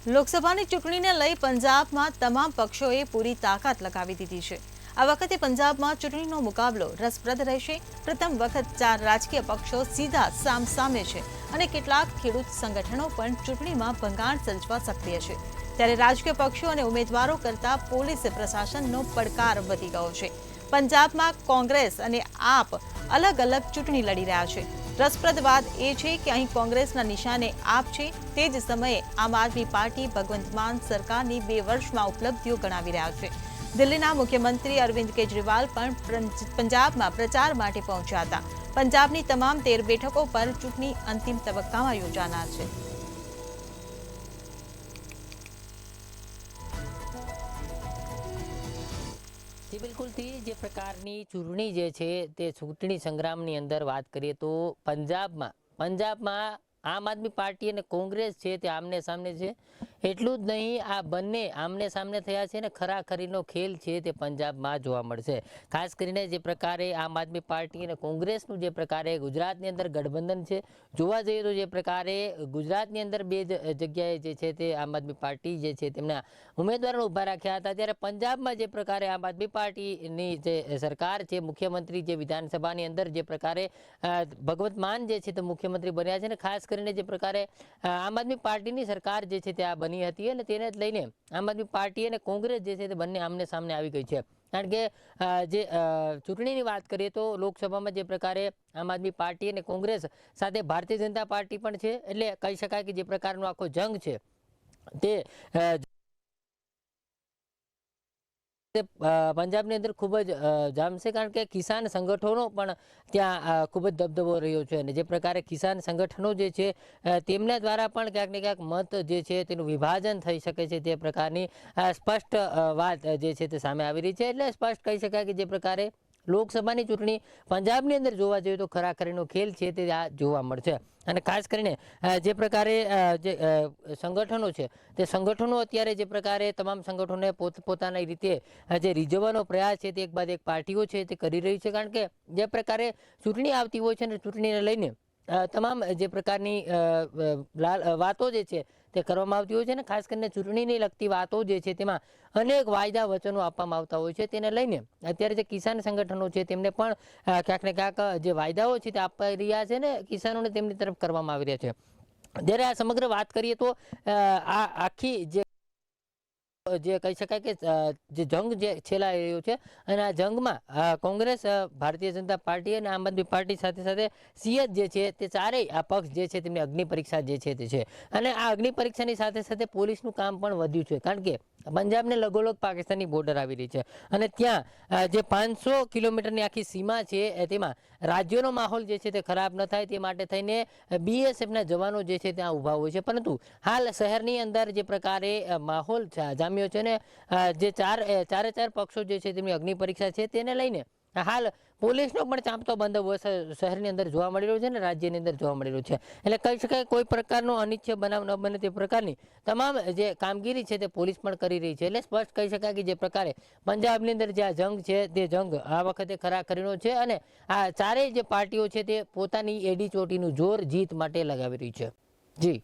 લોકસભાની ચૂંટણીને લઈ પંજાબમાં તમામ પક્ષોએ પૂરી તાકાત લગાવી દીધી છે। આ વખતે પંજાબમાં ચૂંટણીનો મુકાબલો રસપ્રદ રહેશે। પ્રથમ વખત 4 રાજકીય પક્ષો સીધા સામસામે છે અને કેટલાક ખેડૂત સંગઠનો પણ ચૂંટણીમાં ભંગાણ સર્જવા સક્રિય છે। ત્યારે રાજકીય પક્ષો અને ઉમેદવારો કરતા પોલીસ પ્રશાસનનો પડકાર વધી ગયો છે। પંજાબમાં કોંગ્રેસ અને આપ અલગ અલગ ચૂંટણી લડી રહ્યા છે। રસપ્રદ વાત એ છે કે અહીં કોંગ્રેસના નિશાને આપ છે, તે જ સમયે આમ આદમી પાર્ટી ભગવંત માન સરકારની 2 વર્ષમાં ઉપલબ્ધિઓ ગણાવી રહ્યા છે। દિલ્હીના મુખ્યમંત્રી અરવિંદ કેજરીવાલ પણ પંજાબમાં પ્રચાર માટે પહોંચ્યા હતા। પંજાબની તમામ 13 બેઠકો પર ચૂંટણી અંતિમ તબક્કામાં યોજાનાર છે। बिल्कुल थी जे प्रकारनी चूंटणी जे छे ते चूंटणी संग्रामनी अंदर बात करिए तो पंजाब में आम आदमी पार्टी और कांग्रेस है ते आमने सामने है। एटलू ज नहीं, आ बने आमने सामने थया छे ने खराखरीनो खेल है ते पंजाब में जोवा मळशे। खास करीने जे प्रकारे आम आदमी पार्टी और कांग्रेसनुं जे प्रकारे गुजरातनी अंदर गठबंधन है, जोवा जईए तो जे प्रकारे गुजरातनी अंदर 2 जग्याए जे छे ते आम आदमी पार्टी जे छे तेमना उम्मीदवारों उभा राख्या हता, त्यारे पंजाब में जे प्रकारे आम आदमी पार्टीनी जे सरकार है, मुख्यमंत्री जे विधानसभानी अंदर जे प्रकारे भगवंत मान जे छे ते मुख्यमंत्री बन्या छे ने खास करीने जे प्रकारे आम आदमी पार्टीनी सरकार जे छे ते आ बनी हती अने तेने ज लईने आम आदमी पार्टी अने कांग्रेस जे छे ते बंने आमने सामने आवी गई छे। कारण के जे चूंटणीनी वात करीए तो लोकसभामां जे प्रकारे आम आदमी पार्टी अने कांग्रेस साथे भारतीय जनता पार्टी पण छे, एटले कही शकाय के जे प्रकारनो आखो जंग छे ते पंजाबनी अंदर खूब ज जामशे। कारण के किसान संगठनों पण त्यां खूब ज दबदबो रह्यो छे अने जे प्रकारे किसान संगठनों जे छे तेमना द्वारा पण क्यांक ने क्यांक मत जे छे तेनुं विभाजन थई शके छे, ते प्रकारनी स्पष्ट वात जे छे ते सामे आवी रही छे। एटले स्पष्ट कही शकाय के जे प्रकारे लोकसभानी चूंटणी पंजाबनी अंदर जोवा जईए तो खराखरीनो खेल छे ते आ जोवा मळशे। અને ખાસ કરીને જે પ્રકારે જે સંગઠનો છે તે સંગઠનો અત્યારે જે પ્રકારે તમામ સંગઠનોને પોતપોતાની રીતે જે રીઝવવાનો પ્રયાસ છે તે એક બાદ એક પાર્ટીઓ છે તે કરી રહી છે। કારણ કે જે પ્રકારે ચૂંટણી આવતી હોય છે ને ચૂંટણીને લઈને તમામ જે પ્રકારની વાતો જે છે તે કરવામાં આવતી હોય છે ને ખાસ કરીને ચૂંટણીને લગતી વાતો જે છે તેમાં અનેક વાયદા વચનો આપવામાં આવતા હોય છે। તેને લઈને અત્યારે જે કિસાન સંગઠનો છે તેમને પણ ક્યાંક ને ક્યાંક જે વાયદાઓ છે તે આપી રહ્યા છે ને કિસાનોને તેમની તરફ કરવામાં આવી રહ્યા છે। જ્યારે આ સમગ્ર વાત કરીએ તો આ આખી જે કહી શકાય કે જે જંગ જે છેલ્લાઈ રહ્યો છે અને આ જંગમાં કોંગ્રેસ, ભારતીય જનતા પાર્ટી અને આમ આદમી પાર્ટી સાથે સાથે સીએચ જે છે તે ચારેય આ પક્ષ જે છે તેમની અગ્નિ પરીક્ષા જે છે તે છે। અને આ અગ્નિ પરીક્ષાની સાથે સાથે પોલીસનું કામ પણ વધ્યું છે। કારણ કે પંજાબને લગોલગ પાકિસ્તાનની બોર્ડર આવેલી છે અને ત્યાં જે 500 કિલોમીટરની આખી સીમા છે તેમાં રાજ્યનો માહોલ જે છે તે ખરાબ ન થાય તે માટે થઈને બીએસએફના જવાનો જે છે ત્યાં ઊભા હોય છે। પરંતુ હાલ શહેરની અંદર જે પ્રકારે માહોલ જામ્યો છે ને જે ચારે ચાર પક્ષો જે છે તેમની અગ્નિ પરીક્ષા છે તેને લઈને હાલ પોલીસનો પણ ચાંપતો બંદોબસ્ત શહેરની અંદર જોવા મળી રહ્યો છે ને રાજ્યની અંદર જોવા મળી રહ્યો છે। એટલે કહી શકાય કોઈ પ્રકારનો અનિચ્છનીય બનાવ ન બને તે પ્રકારની તમામ જે કામગીરી છે તે પોલીસ પણ કરી રહી છે। એટલે સ્પષ્ટ કહી શકાય કે જે પ્રકારે પંજાબની અંદર જે આ જંગ છે તે જંગ આ વખતે ખરાખરીનો છે અને આ ચારેય જે પાર્ટીઓ છે તે પોતાની એડી ચોટીનું જોર જીત માટે લગાવી રહી છે। જી।